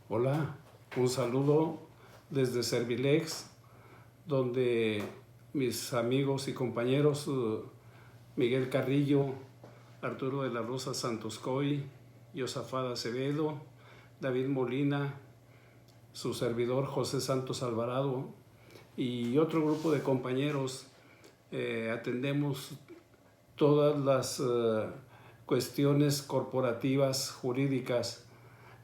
Hola, un saludo desde Servilex, donde mis amigos y compañeros Miguel Carrillo, Arturo de la Rosa Santoscoy, Yosafat Acevedo, David Molina, su servidor José Santos Alvarado y otro grupo de compañeros atendemos todas las cuestiones corporativas, jurídicas,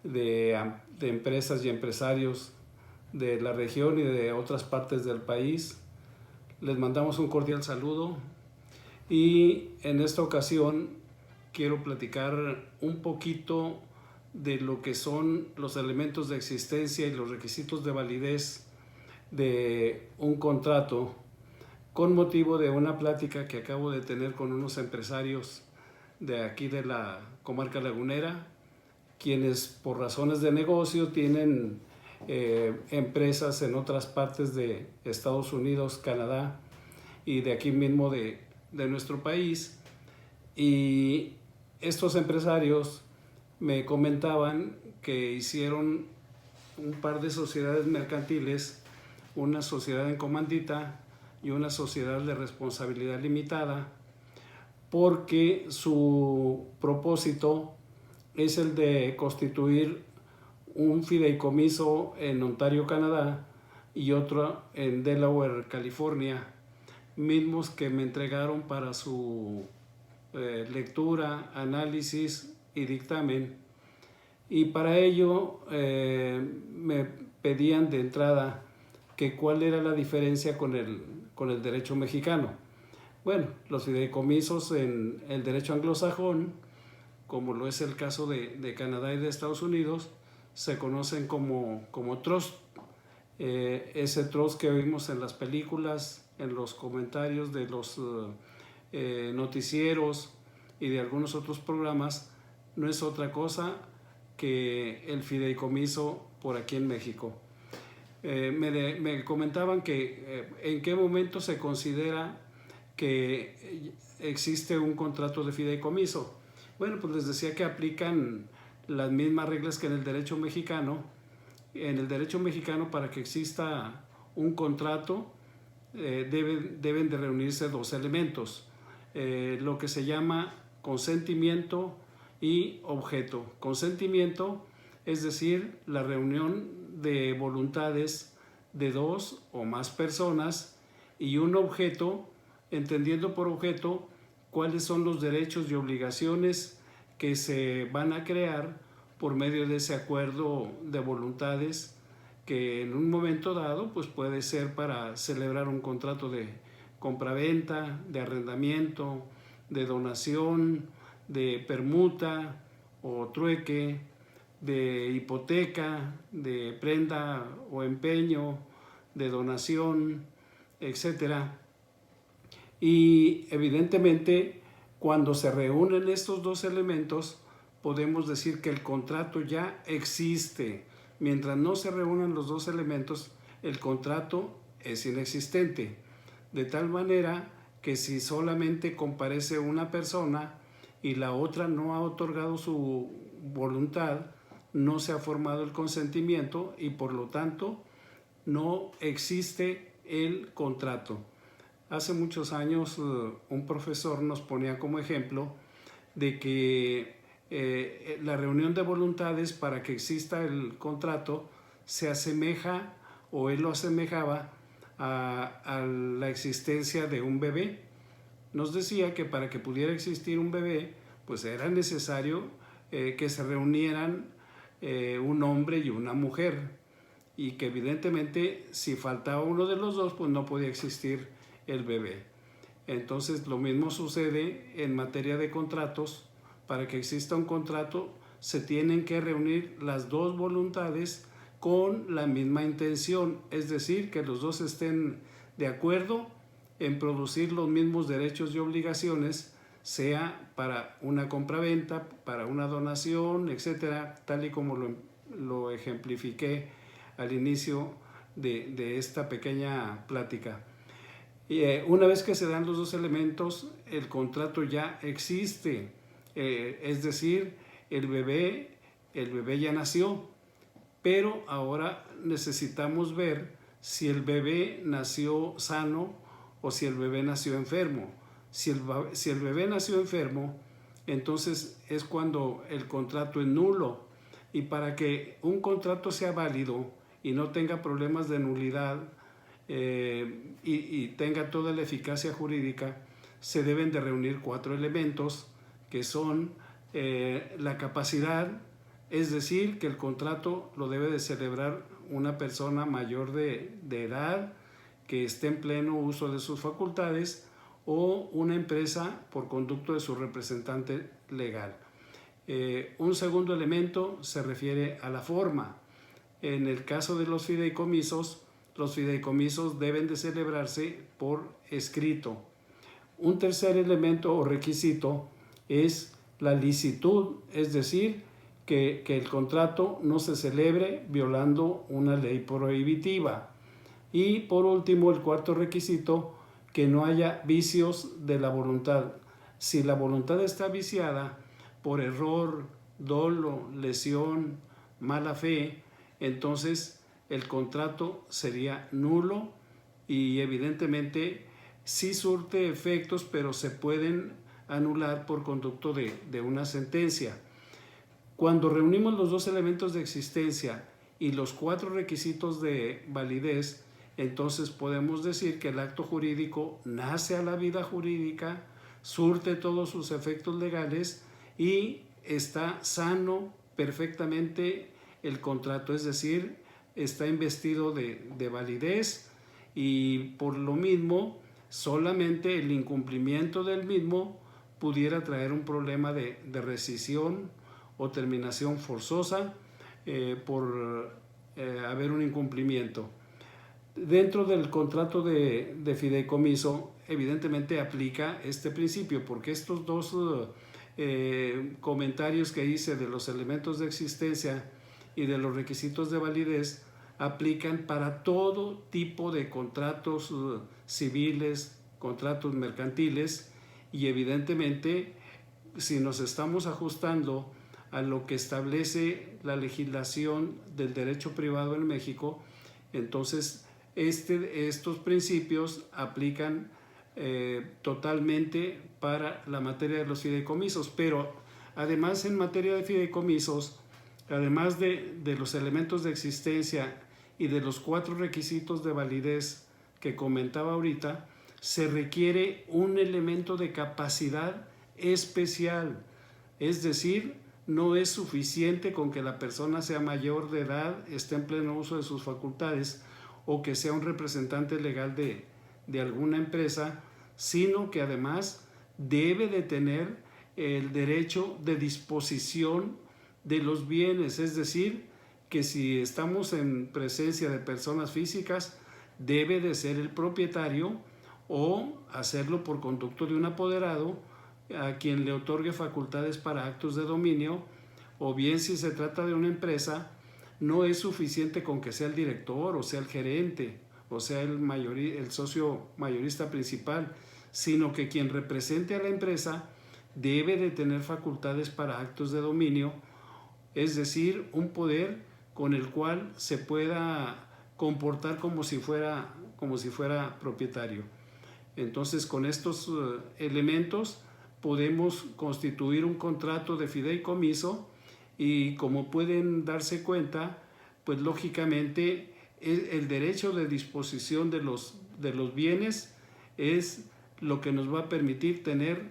de empresas y empresarios de la región y de otras partes del país. Les mandamos un cordial saludo y en esta ocasión quiero platicar un poquito de lo que son los elementos de existencia y los requisitos de validez de un contrato con motivo de una plática que acabo de tener con unos empresarios de aquí de la comarca lagunera, quienes por razones de negocio tienen empresas en otras partes de Estados Unidos, Canadá y de aquí mismo de nuestro país. Y estos empresarios me comentaban que hicieron un par de sociedades mercantiles, una sociedad en comandita y una sociedad de responsabilidad limitada, porque su propósito es el de constituir un fideicomiso en Ontario, Canadá, y otro en Delaware, California, mismos que me entregaron para su lectura, análisis y dictamen. Y para ello me pedían de entrada que cuál era la diferencia con el derecho mexicano. Bueno, los fideicomisos en el derecho anglosajón, como lo es el caso de Canadá y de Estados Unidos, se conocen como trust. Ese trust que oímos en las películas, en los comentarios de los noticieros y de algunos otros programas, no es otra cosa que el fideicomiso por aquí en México. Me comentaban que en qué momento se considera que existe un contrato de fideicomiso. Bueno, pues les decía que aplican las mismas reglas que en el derecho mexicano. En el derecho mexicano, para que exista un contrato, deben de reunirse dos elementos, lo que se llama consentimiento y objeto. Consentimiento, es decir, la reunión de voluntades de dos o más personas, y un objeto, entendiendo por objeto cuáles son los derechos y obligaciones que se van a crear por medio de ese acuerdo de voluntades, que en un momento dado pues puede ser para celebrar un contrato de compraventa, de arrendamiento, de donación, de permuta o trueque, de hipoteca, de prenda o empeño, de donación, etcétera. Y evidentemente, cuando se reúnen estos dos elementos, podemos decir que el contrato ya existe. Mientras no se reúnan los dos elementos, el contrato es inexistente. De tal manera que si solamente comparece una persona y la otra no ha otorgado su voluntad, no se ha formado el consentimiento y por lo tanto no existe el contrato. Hace muchos años un profesor nos ponía como ejemplo de que la reunión de voluntades, para que exista el contrato, se asemeja, o él lo asemejaba a la existencia de un bebé. Nos decía que para que pudiera existir un bebé, pues era necesario que se reunieran un hombre y una mujer, y que evidentemente si faltaba uno de los dos, pues no podía existir el bebé. Entonces lo mismo sucede en materia de contratos. Para que exista un contrato se tienen que reunir las dos voluntades con la misma intención, es decir, que los dos estén de acuerdo en producir los mismos derechos y obligaciones, sea para una compraventa, para una donación, etcétera, tal y como lo ejemplifiqué al inicio de esta pequeña plática. Y una vez que se dan los dos elementos, el contrato ya existe, es decir, el bebé ya nació, pero ahora necesitamos ver si el bebé nació sano o si el bebé nació enfermo. Si el bebé nació enfermo, entonces es cuando el contrato es nulo. Y para que un contrato sea válido y no tenga problemas de nulidad y tenga toda la eficacia jurídica, se deben de reunir 4 elementos que son la capacidad, es decir, que el contrato lo debe de celebrar una persona mayor de edad que esté en pleno uso de sus facultades o una empresa por conducto de su representante legal. Un segundo elemento se refiere a la forma. En el caso de los fideicomisos deben de celebrarse por escrito. Un tercer elemento o requisito es la licitud, es decir, que el contrato no se celebre violando una ley prohibitiva. Y por último, el cuarto requisito, que no haya vicios de la voluntad. Si la voluntad está viciada por error, dolo, lesión, mala fe, entonces el contrato sería nulo y evidentemente sí surte efectos, pero se pueden anular por conducto de una sentencia. Cuando reunimos los 2 elementos de existencia y los 4 requisitos de validez, entonces podemos decir que el acto jurídico nace a la vida jurídica, surte todos sus efectos legales y está sano perfectamente el contrato, es decir, está investido de validez y por lo mismo solamente el incumplimiento del mismo pudiera traer un problema de rescisión o terminación forzosa por haber un incumplimiento. Dentro del contrato de fideicomiso, evidentemente aplica este principio, porque estos 2 comentarios que hice de los elementos de existencia y de los requisitos de validez aplican para todo tipo de contratos civiles, contratos mercantiles, y evidentemente si nos estamos ajustando a lo que establece la legislación del derecho privado en México, entonces estos principios aplican totalmente para la materia de los fideicomisos. Pero además, en materia de fideicomisos, además de los elementos de existencia y de los 4 requisitos de validez que comentaba ahorita, se requiere un elemento de capacidad especial, es decir, no es suficiente con que la persona sea mayor de edad, esté en pleno uso de sus facultades o que sea un representante legal de alguna empresa, sino que además debe de tener el derecho de disposición de los bienes, es decir, que si estamos en presencia de personas físicas, debe de ser el propietario o hacerlo por conducto de un apoderado a quien le otorgue facultades para actos de dominio, o bien si se trata de una empresa, no es suficiente con que sea el director o sea el gerente o sea el socio mayorista principal, sino que quien represente a la empresa debe de tener facultades para actos de dominio, es decir, un poder con el cual se pueda comportar como si fuera propietario. Entonces, con estos elementos podemos constituir un contrato de fideicomiso y, como pueden darse cuenta, pues lógicamente el derecho de disposición de los bienes es lo que nos va a permitir tener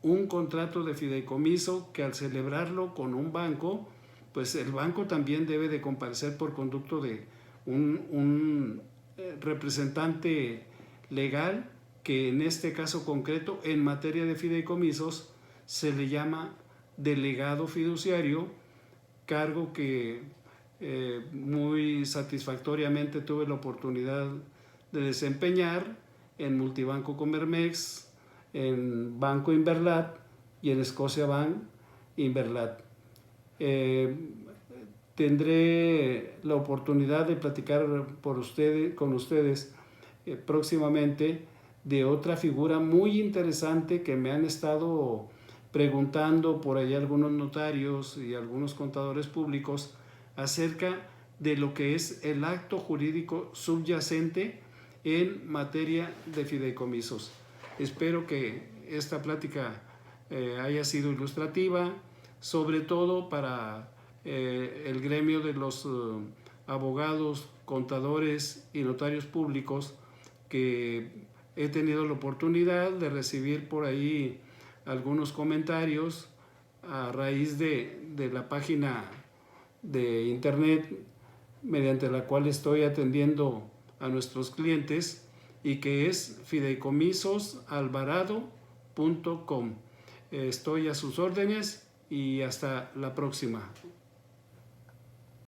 un contrato de fideicomiso que, al celebrarlo con un banco, pues el banco también debe de comparecer por conducto de un representante legal, que en este caso concreto, en materia de fideicomisos, se le llama delegado fiduciario, cargo que muy satisfactoriamente tuve la oportunidad de desempeñar en Multibanco Comermex, en Banco Inverlat y en Scotiabank Inverlat. Tendré la oportunidad de platicar con ustedes próximamente de otra figura muy interesante que me han estado preguntando por ahí algunos notarios y algunos contadores públicos acerca de lo que es el acto jurídico subyacente en materia de fideicomisos. Espero que esta plática haya sido ilustrativa, sobre todo para el gremio de los abogados, contadores y notarios públicos, que he tenido la oportunidad de recibir por ahí algunos comentarios a raíz de la página de internet mediante la cual estoy atendiendo a nuestros clientes, y que es fideicomisosalvarado.com. Estoy a sus órdenes y hasta la próxima.